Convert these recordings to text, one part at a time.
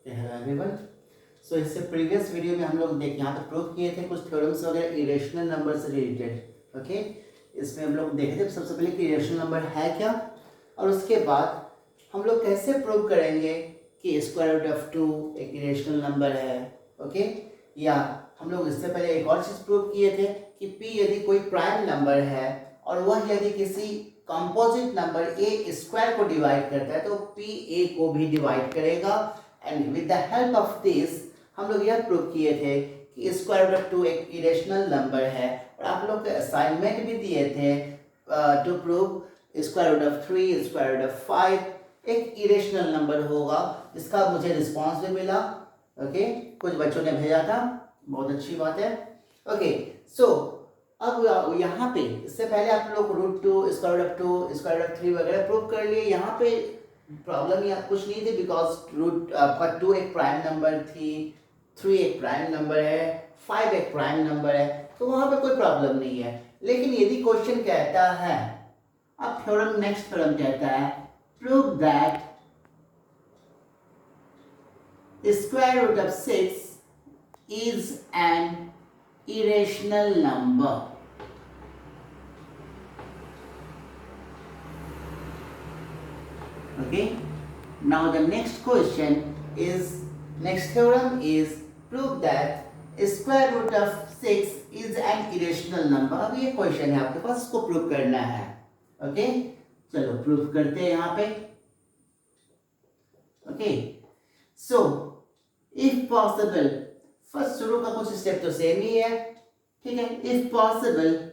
Hello everyone. सो इससे previous video में हम लोग देख यहाँ पे प्रूव किए थे कुछ थ्योरम्स वगैरह इरेशनल नंबर से रिलेटेड। ओके, इसमें हम लोग देखे थे सबसे पहले कि इरेशनल नंबर है क्या, और उसके बाद हम लोग कैसे प्रूव करेंगे कि स्क्वायर रूट ऑफ 2 एक इरेशनल नंबर है। ओके, या हम लोग इससे पहले एक और चीज़ प्रूव किए थे कि p यदि कोई प्राइम नंबर है और वह यदि किसी कंपोजिट नंबर a स्क्वायर को डिवाइड करता है तो p a को भी डिवाइड करेगा। And with the help of this हम लोग यह प्रूव किए थे कि स्क्वायर रूट ऑफ 2 एक इरेशनल नंबर है, और आप लोग को असाइनमेंट भी दिए थे to prove square root of 3 square root of 5 एक इरेशनल नंबर होगा, जिसका मुझे रिस्पांस भी मिला। ओके, कुछ बच्चों ने भेजा था, बहुत अच्छी बात है। ओके, सो अब यहाँ पे इससे पहले आप लोग root 2 square root of 2 square root of 3 वगैरह प्रूव कर लिए। यहाँ पे प्रॉब्लम या कुछ नहीं थी, बिकॉज रूट आपका 2 एक प्राइम नंबर थी, 3 एक प्राइम नंबर है, 5 एक प्राइम नंबर है, तो वहाँ पे कोई प्रॉब्लम नहीं है। लेकिन यदि क्वेश्चन कहता है, अब थ्योरम नेक्स्ट थ्योरम कहता है prove that square root of 6 is an irrational number. Okay, now the next question is, next theorem is prove that square root of 6 is an irrational number. अब ये question है आपके पास, इसको prove करना है। Okay, चलो प्रूव करते हैं यहाँ पे। Okay, so if possible, first शुरू का कुछ स्टेप तो सेम ही है, ठीक है। If possible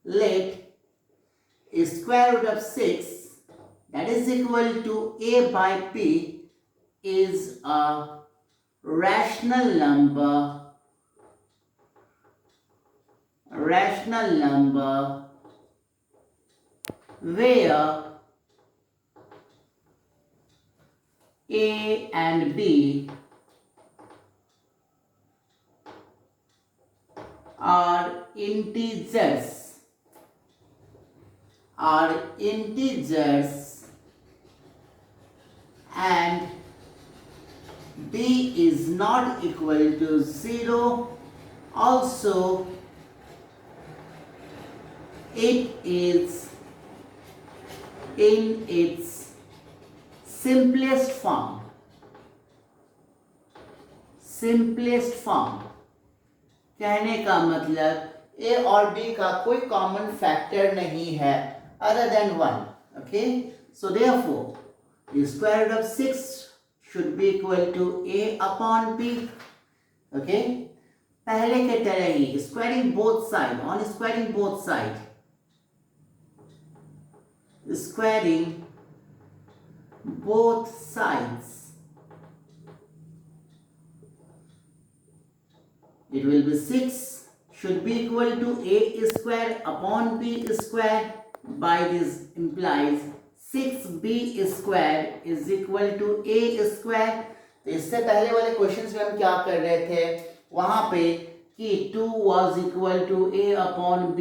let square root of 6 that is equal to a by p is a rational number where a and b are integers and b is not equal to 0. Also it is in its simplest form कहने का मतलब a और b का कोई common factor नहीं है other than 1. Okay, so therefore the square root of 6 should be equal to a upon b. Okay, पहले के तरह ही squaring both sides, on squaring both sides, it will be 6 should be equal to a square upon b square. By this implies 6b square is equal to a square. तो इससे पहले वाले questions में हम क्या कर रहे थे, वहां पे कि 2 was equal to a upon b,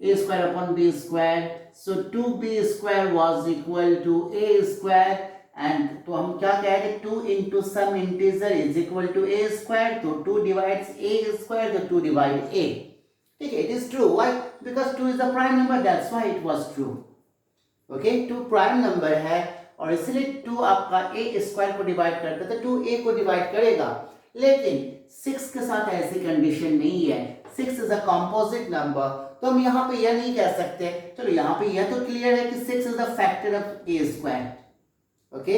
a square upon b square, so 2b square was equal to a square. And तो हम क्या कह रहे थे, 2 into some integer is equal to a square, तो 2 divides a square, तो 2 divide a. ठीक है, it is true. Why? Because 2 is the prime number, that's why it was true. Okay, 2 prime number है और इसलिए 2 आपका a स्क्वायर को divide करता है, तो 2 a को डिवाइड करेगा। लेकिन 6 के साथ ऐसी कंडीशन नहीं है, 6 इज अ कंपोजिट नंबर, तो हम यहाँ पे यह नहीं कह सकते। चलो यहाँ पे यह तो क्लियर है कि 6 is the factor of a square. Okay,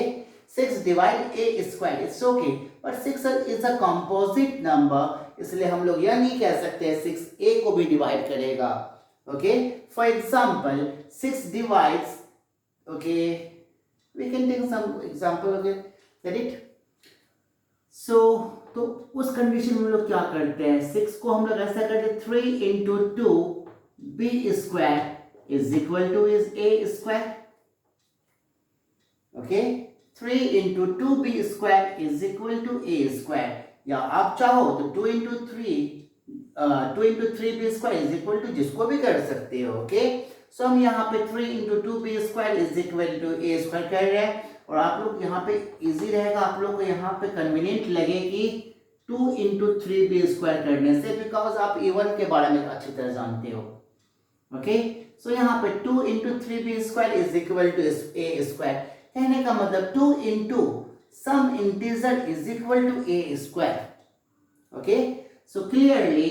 6 divide a square, it's okay, but 6 is a composite number, इसलिए हम लोग यह नहीं कह सकते 6 a को भी डिवाइड करेगा। Okay, for example 6 divides, okay we can take some example. Okay, get it. So तो उस कंडीशन में हम लोग क्या करते हैं, 6 को हम लोग ऐसा करते हैं 3 into 2 b square is equal to is a square. Okay, 3 into 2b square is equal to a square, या आप चाहो तो 2 into 3b square is equal to जिसको भी कर सकते हो। ओके, सो हम यहाँ पे 3 into two b square is equal to A square कर रहे हैं, और आप लोग यहाँ पे इजी रहेगा, आप लोग को यहाँ पे कन्वीनियंट लगेगी 2 इंटू थ्री बी स्क्वायर करने से, बिकॉज आप इवन के बारे में अच्छी तरह जानते हो। ओके, सो यहाँ पे 2 into three B square is equal to A square, कहने का मतलब 2 into some integer is equal to A square. Okay, so clearly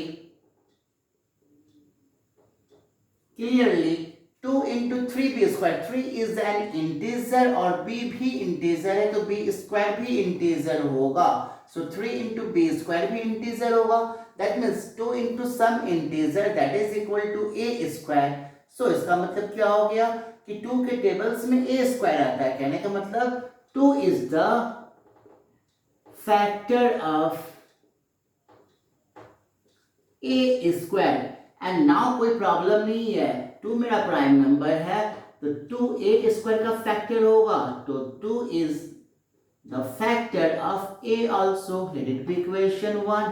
2 into three B square, 3 is an integer और b भी इंटीजर है, तो b स्क्वायर भी integer होगा, so 3 into B square भी इंटीजर होगा, that means 2 into some integer that is equal to A square. So इसका मतलब क्या हो गया कि 2 के टेबल्स में ए स्क्वायर आता है, कहने का मतलब 2 is the factor of A square. And now कोई प्रॉब्लम नहीं है, 2 मेरा प्राइम नंबर है, तो 2 ए स्क्वायर का फैक्टर होगा, तो 2 is the factor of a also, let it be equation 1।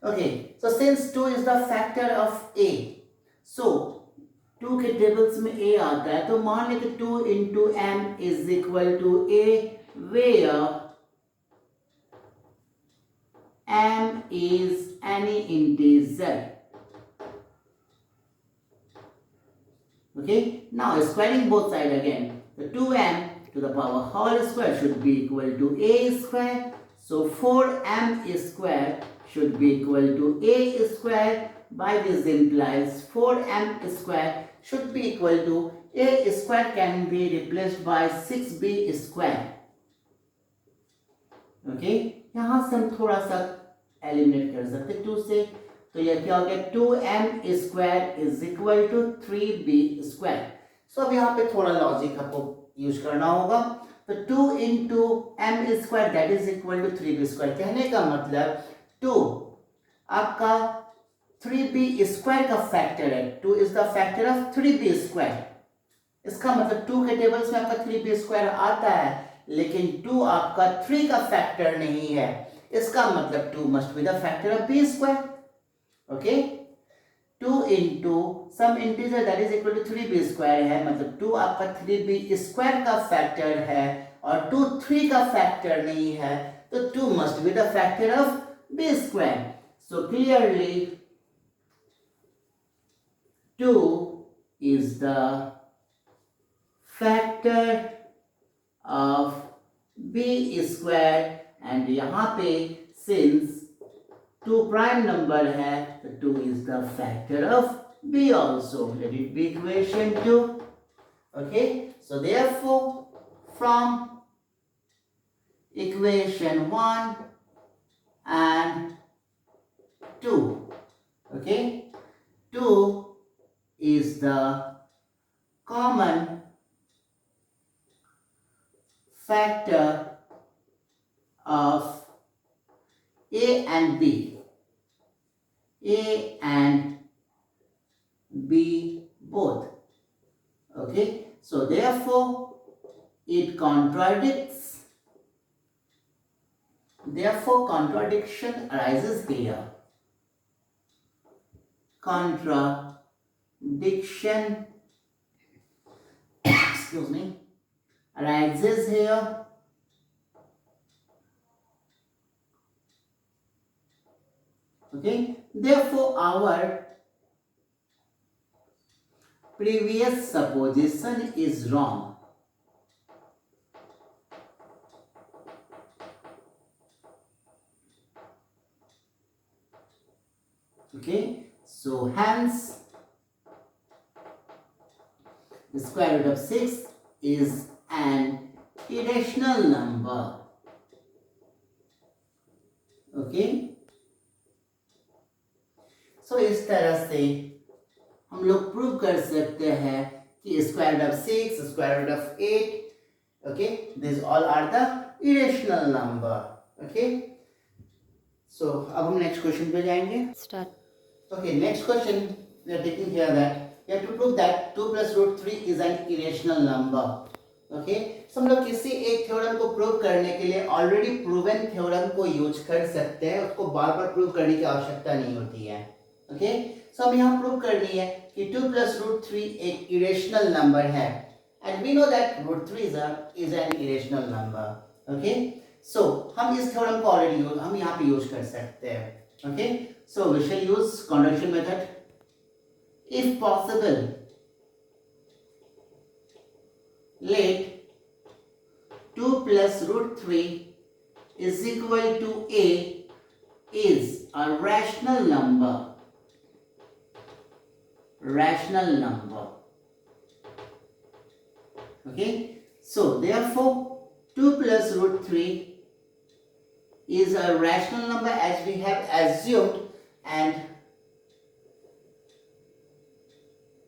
Okay, so since 2 is the factor of a, so 2 के टेबल्स में ए आता है, तो मान लेते 2 into m is equal to a, where m is any integer. Okay, now squaring both sides again, the 2m to the power whole square should be equal to a square, so 4m square should be equal to a square. By this implies 4m square should be equal to a square can be replaced by 6b square. Okay, यहां से हम थोड़ा सा eliminate कर सकते 2 से, तो यह क्या हो गया 2m square is equal to 3b square. So अब यहाँ पे थोड़ा लॉजिक आपको यूज करना होगा, तो 2 into m square that is equal to 3b square, कहने का मतलब 2 आपका 3b स्क्वायर का फैक्टर है, 2 is the factor of 3b square. इसका मतलब 2 के टेबल्स में आपका 3b स्क्वायर आता है, लेकिन 2 आपका 3 का फैक्टर नहीं है, इसका मतलब 2 must be the factor of b square. Okay, 2 into some integer that is equal to 3b square है, मतलब 2 आपका 3b स्क्वायर का फैक्टर है, और 2 3 का फैक्टर नहीं है, तो 2 must be the factor of b square. So clearly 2 is the factor of b square, and यहाँ पे सिंस 2 प्राइम नंबर है, तो 2 is the factor of b also, let it be equation 2. Okay, so therefore from equation 1 and 2, okay, 2 is the common factor of a and b, both. Okay, so therefore it contradicts, therefore contradiction arises here, contradiction excuse me arises here, okay, therefore our previous supposition is wrong. Okay, so hence the square root of 6 is an irrational number. Okay, so इस तरह से हम लोग prove कर सकते हैं कि square root of 6, square root of 8, okay, these all are the irrational number. Okay, so अब हम नेक्स्ट क्वेश्चन पे जाएंगे। Start. Okay, next question we are taking here that you have to prove that 2 plus root 3 is an irrational number. Okay, so हम लोग किसी एक theorem को prove करने के लिए ऑलरेडी प्रूवन थ्योरम को यूज कर सकते हैं, उसको बार बार प्रूव करने की आवश्यकता नहीं होती है। ओके, सो हम यहाँ प्रूव करनी है कि 2 + √3 एक इरेशनल नंबर है, and we know that √3 is an irrational number. Okay, so हम इस थ्योरम को ऑलरेडी हम यहाँ पे यूज कर सकते हैं। Okay, so we shall use contradiction method. If possible, let 2 + √3 is equal to a is a rational number. Rational number. Okay, so therefore 2 + √3 is a rational number as we have assumed, and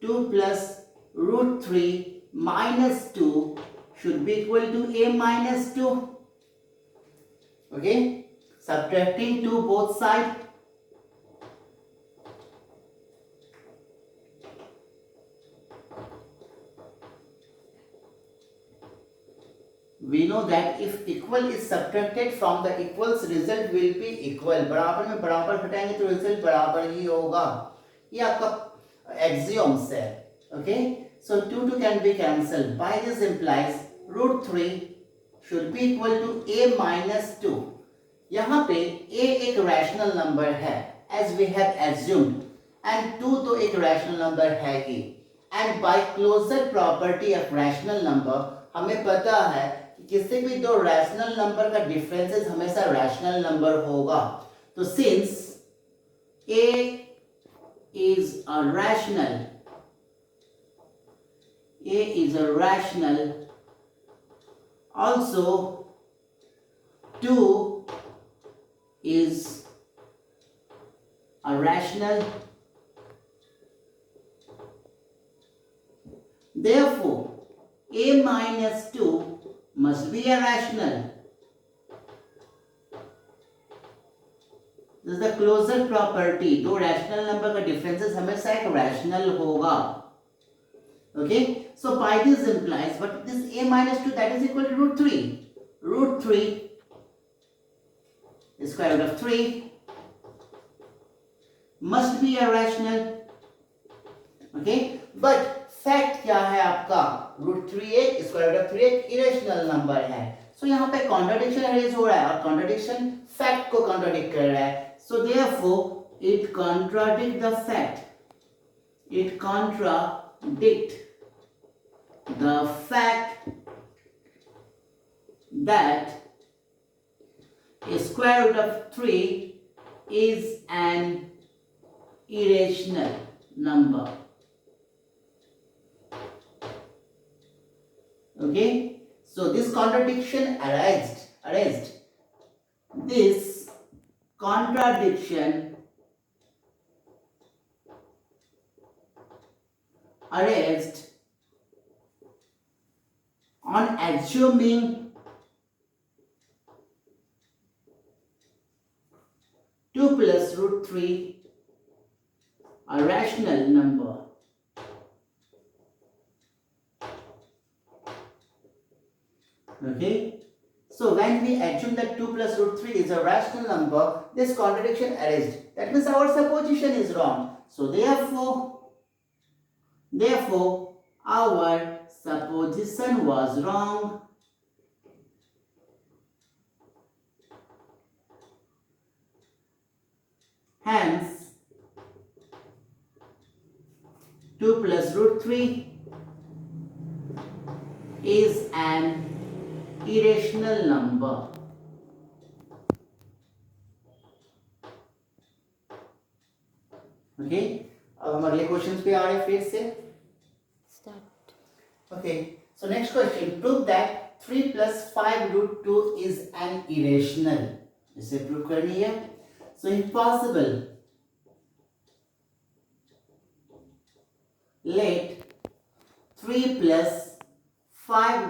2 + √3 minus 2 should be equal to a minus 2. Okay, subtracting 2 both sides. We know that if equal is subtracted from the equals, result will be equal. बराबर में बराबर घटाएंगे तो result बराबर ही होगा, ये आपका एक्सियोम्स है। Okay, so 2 can be cancelled. By this implies √3 should be equal to a minus 2. यहाँ पे a एक रैशनल नंबर है as we have assumed, and 2 तो एक रैशनल नंबर है ही, and by closure property of rational number हमें पता है कि किसी भी दो रैशनल नंबर का डिफरेंसेस हमेशा रैशनल नंबर होगा। तो since a is a rational, a is a rational, also 2 is a rational, therefore a minus 2 must be a rational. This is the closure property, दो रैशनल नंबर का differences हमेशा एक rational होगा। Okay, so by this implies, but this a minus 2 that is equal to √3. √3 is square root of 3 must be a rational. Okay, but fact क्या है आपका, √3 एक square root of 3 एक irrational number है। सो यहाँ पे कॉन्ट्राडिक्शन अरेज हो रहा है और कॉन्ट्राडिक्शन फैक्ट को कॉन्ट्राडिक्ट कर रहा है। So therefore it contradict the fact, it contradict the fact that a square root of 3 is an irrational number. Okay, so this contradiction arised. This contradiction arised on assuming two plus √3 a rational number. Okay, so when we assume that 2 plus √3 is a rational number, this contradiction arises. That means our supposition is wrong. So therefore our supposition was wrong. Hence 2 plus √3 is an irrational number. Okay, अब हम अगले question पे आ रहे हैं फिर से। Okay, so next question, prove that 3 plus 5 √2 is an irrational. इसे prove करनी है। So if possible, let 3 plus 5